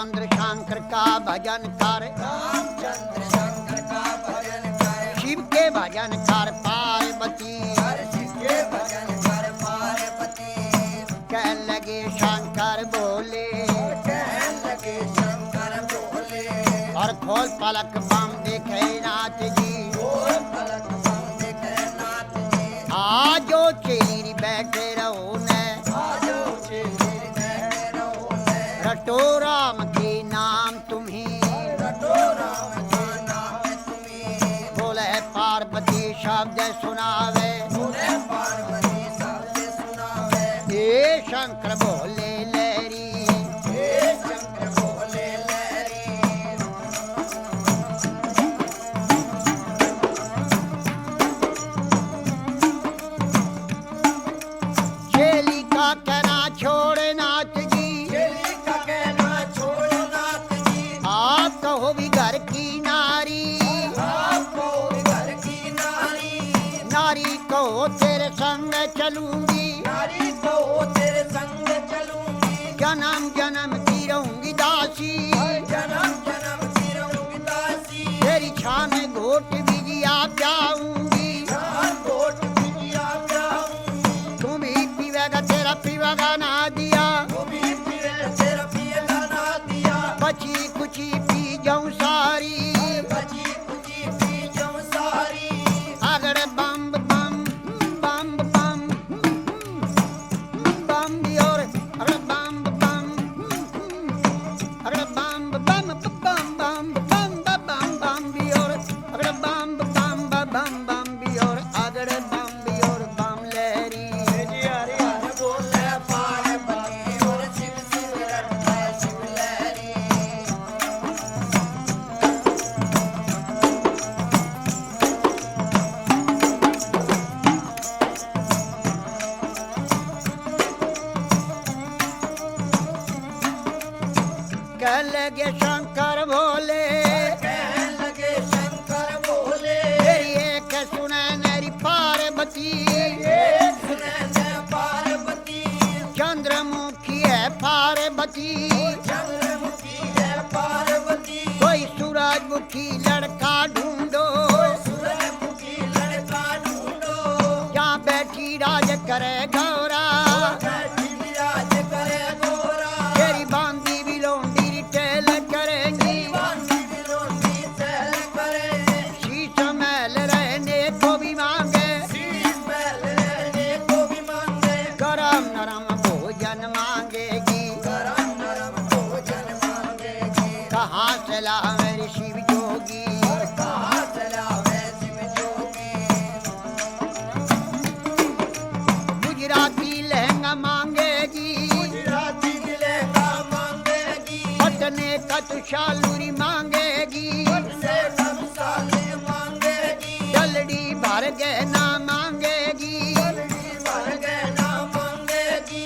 रामचंद्र शंकर का भजन कर, रामचंद्र शंकर का भजन कर, शिव के भजन कर पार्वती। शिव के भजन कर पार्वती। कह लगे शंकर बोले, कहने लगे शंकर बोले, और खोल पलक बम देखे नाथ जी, और पलक बम देखे नाथ जी। आजो चेरी बैठे रहो ने, आजो चेली बैठे रहो ने, रटो राम के नाम तुम्हें, रटो राम के नाम तुम्हें। बोले पार्वती शब्द सुनावे, बोले पार्वती शब्द सुनावे, हे शंकर बोले लहरी, हे शंकर बोले लहरी। चेली का कहना छोड़ नाथ जी, चेली का कहना छोड़ो नाथ जी, आप कहो भी घर की नारी, आपको घर की नारी, नारी कहो तेरे संग चलूंगी, नारी को तेरे संग चलूंगी, जन्म जन्म की रहूंगी दासी, जन्म जन्म की रहूंगी दासी। तेरी छान में घोट बिजिया जाऊंगी, जान कोट बिटिया जाऊंगी, तुम ही पीवेगा तेरा पीवेगा ना दिया, तू भी पीवे तेरा पिएगा ना दिया, बची कुची पी जाऊं सारी, बची कुची पी जाऊं सारी। अगड़ बम बम बम बम बम भी और अगड़ बम बम अगड़ बम बम बम बम बम बम बम भी और अगड़ बम बम बम बम भी और अगड़ बम भी और बम लहरी। हरि हरि बोले पार्वती, और शिव शिव रटता शिव लहरी। कह लगे शंकर भोले, कहने लगे शंकर बोले, तेरी एक सुने मेरी पार्वती, एक सुने ने पार्वती, चंद्रमुखी है पार्वती, चंद्रमुखी है पार्वती। कोई सूरजमुखी लड़का ढूंढो, सूरजमुखी लड़का ढूंढो, जहाँ बैठी राज करे गौरा, बैठी विराज करे गोरा, तेरी बांधी भी लोंडी टेल करेंगी, बांधी बिलोंडी चल करे, शीश महल रहने को भी मांगे, शीश महल रहने को भी मांगे, गरम नरम भोजन मांगेगी, गरम नरम भोजन मांगेगी। कहाँ से ला मेरी शिव जोगी, और कहाँ चलावे शिव जोगी, गुजराती लहंगा मांगेगी, गुजराती मिलेगा मांगेगी, पटने का तुषालूरी मांगेगी, से सब साले मांगेगी, जलड़ी भर गहना मांगेगी, जल्दी भर गहना मांगेगी,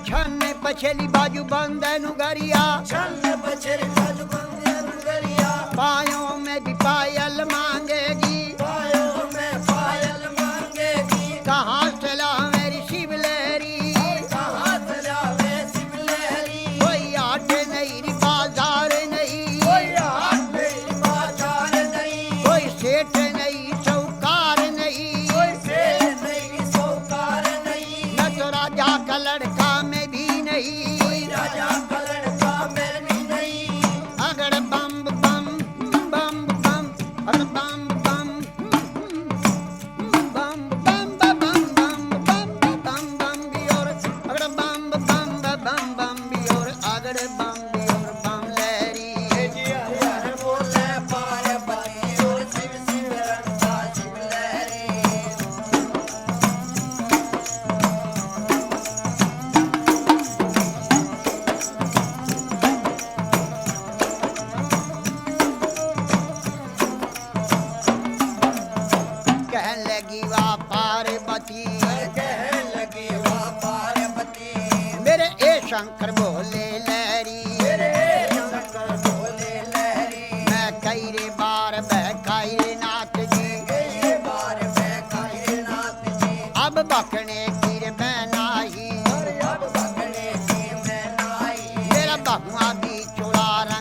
छन पछली बाजू बंदन गरिया, छन्न बछर गज बंदे नगरिया, पायों में भी पायल मांगेगी, पायों में पायल मांगेगी। कहाँ से ला मेरी शिव लहरी, कहाँ चलावे शिव लहरी, कोई आट नहीं री बाजार नहीं, कोई हाथ नहीं बाजार नहीं, कोई सेठ नहीं चौकार नहीं, कोई सेठ नहीं सौकार नहीं, न तो राजा का लड़का में भी नहीं, कोई राजा का लड़का में भी नहीं। अगड़ बम बम बम बम अगड़ बम बम बम बम बम बम बम बम बम भी और अगड़ बम बम बम बम भी और अगड़ बम भी और बम लहरी। हरि हरि बोले पार्वती, और शिव शिव रटता शिव लहरी। कहन लगी वाह पार्वती, कहने लगी वाह पार्वती, मेरे ए शंकर बोले लहरी, मेरे शंकर बोले लहरी, मैं कई रे बार बहकाई रे नाथ जी, कई बार मैं खाए नाथ जी, अब बकने की रे मैं नाही, और अब भगने की मैं नाई, मेरा बहुआ भी चुरा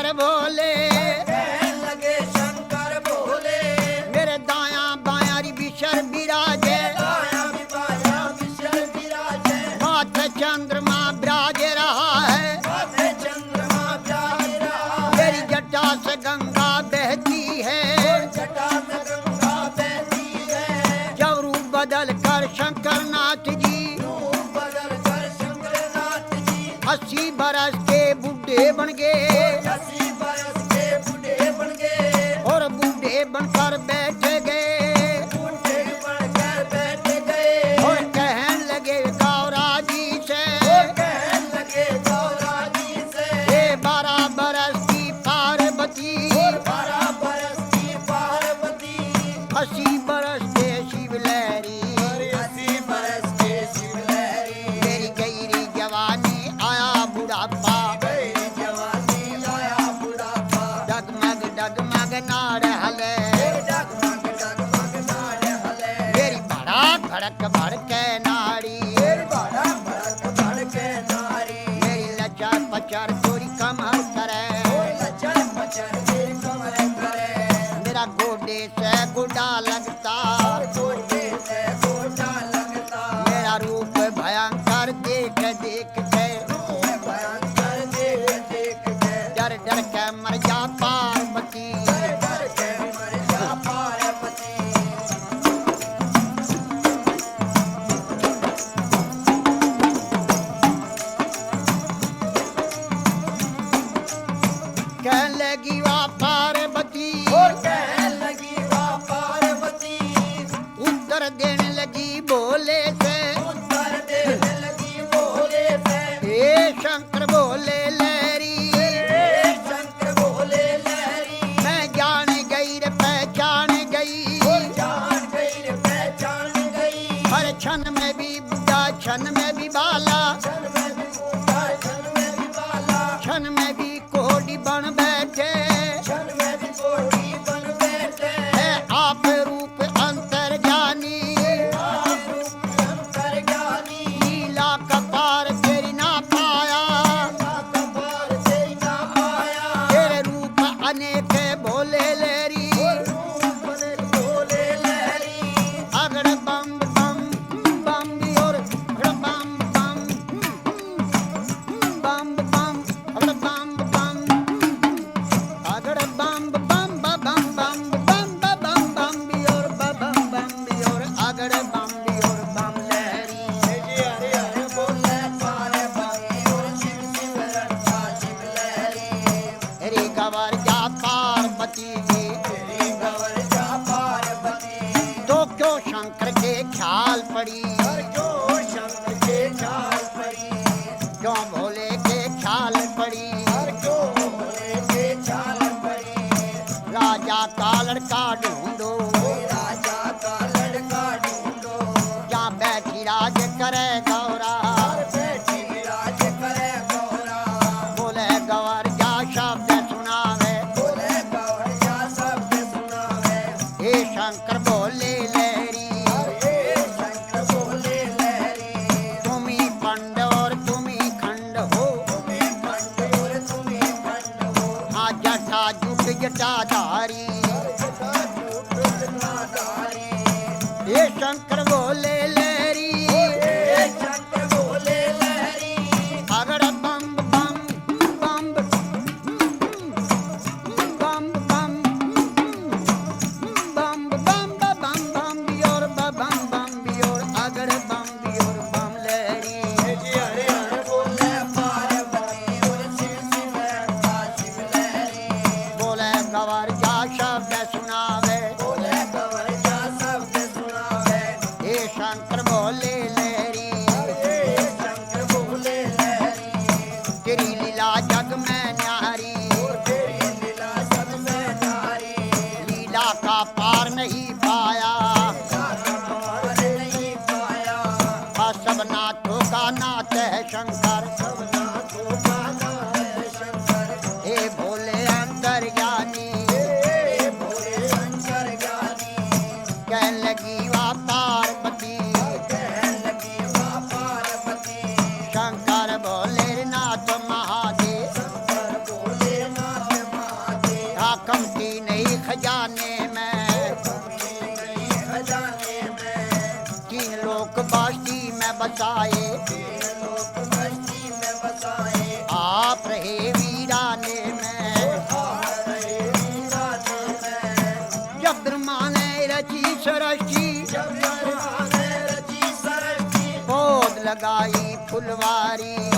शंकर भोले कहने लगे शंकर भोले मेरे दाया बाया री बिशर विराजे आया विवाया विशल विराजे माथे चंद्रमा विराज रहा है माथे चंद्रमा प्यार रहा मेरी जटा से गंगा बहती है जटा से गंगा बहती है जब रूप बदल कर शंकर नाथ जी रूप बदल कर शंकरनाथ जी 80 बरस के बुढ़े बन गए 80 बरस के बूढ़े बन गए और बूढ़े बनकर बैठ गए बूढ़े बनकर बैठ गए और कहने लगे गौरा जी से कहने लगे गौरा जी से ये 12 बरस की पार्वती 12 बरस की पार्वती 80 बरस के शिव लहरी 80 बरस के शिवलहरी मेरी गईरी जवानी आया बुढ़ापा गई जवानी आया बुढ़ापा डगमग डगमग नाड़ हले डगमग डगमग नाड़ हले मेरी बड़ा भड़क भड़के नाड़ी बड़ा भड़क भड़के नारी मेरी लचर पचर चोरी कमर करे लचर पचर के कमर करे मेरा गोडे से गुडा लगता गोटे से गोटा लगता मेरा रूप भयंकर देख देख के भयंकर देख देख के डर डर के मर जा पार्वती डर के मर जा पार्वती कहने लगी वाह पार्वती और कहने लगी वाह पार्वती उत्तर देने लगी बोले से उत्तर देने लगी बोले से हे शंकर बोले लहरी हे शंकर बोले लहरी मैं जान गई रे पहचान गई जान गई रे पहचान गई हर क्षण में भी बुढ़ा क्षण में भी बाला क्षण में भी बूढ़ा क्षण में भी बाला क्षण में भी कोडी बन बैठे क्षण में भी कोटी बन बैठे है आप रूप अंतर जानी आप रूप अंतर ज्ञानी लीला कपार तेरी ना पाया कपार से ना आया तेरे रूप अनेक भोले लेरी रूप बोले लहरी अगड़ बम बम बम भी और अगड़ बम बम बम बम अगड़ बम बम अगड़ बम बम बम बम बम बम बम भी और बम बम भी और अगड़ बम भी और बम लहरी हरे हरे बोले पार्वती और शिव शिव रक्षा शिव लहरी रे गवर जा पार्वती जी तेरी गवर जा पार्वती तो क्यों शंकर के ख्याल पड़ी और जो शंकर के ख्याल पड़ी क्यों भोले के ख्याल पड़ी और जो भोले के ख्याल पड़ी राजा का लड़का ढूंढो राजा का लड़का ढूंढो जहाँ बैठी राज करे गौरा और बैठी राज करे गौरा बोले गवर जा शब्द सुनावे बोले गौर जा शब्द सुनावे हे शंकर बोले लहरी हे शंकर बोले लहरी तुम ही पंड और तुम ही खंड हो तुम्हें खंड और तुम्हें खंड हो हाँ जटा जुट जटाधारी हे शंकर बोले लहरी हे शंकर बोले लहरी अगड़ बम बम बम बम बम बम बम बम बम बियोर बम बम बियोर अगड़ बम बियोर बम लहरी हरे हरे बोले पार्वती और शिव शिव रक्षा शिव लहरी बोले गवर जा शब्द सुनावे बोले गौर जा शब्द सुनावे हे शंकर बोले लहरी हे शंकर बोले लहरी तेरी लीला जग में न्यारी तेरी लीला सब में नारी लीला का पार नहीं पाया पार नहीं पाया सब नाथों का नाथ है शंकर सब नाथों का नाथ है शंकर हे भोले अंतर्यामी हे भोले शंकर ज्ञानी कहने लगी वाह पार्वती कहने लगी वाह पार्वती शंकर भोले नाथ महादेव शंकर बोले नाथ लोक बाष्टी में बसाए, तीन लोक बस्ती में बसाए, आप रहे वीराने में। आप रहे वीराने में। जब ब्रह्मा ने रची सृष्टि, जब ब्रह्मा ने रची सृष्टि, पौध लगाई फुलवारी।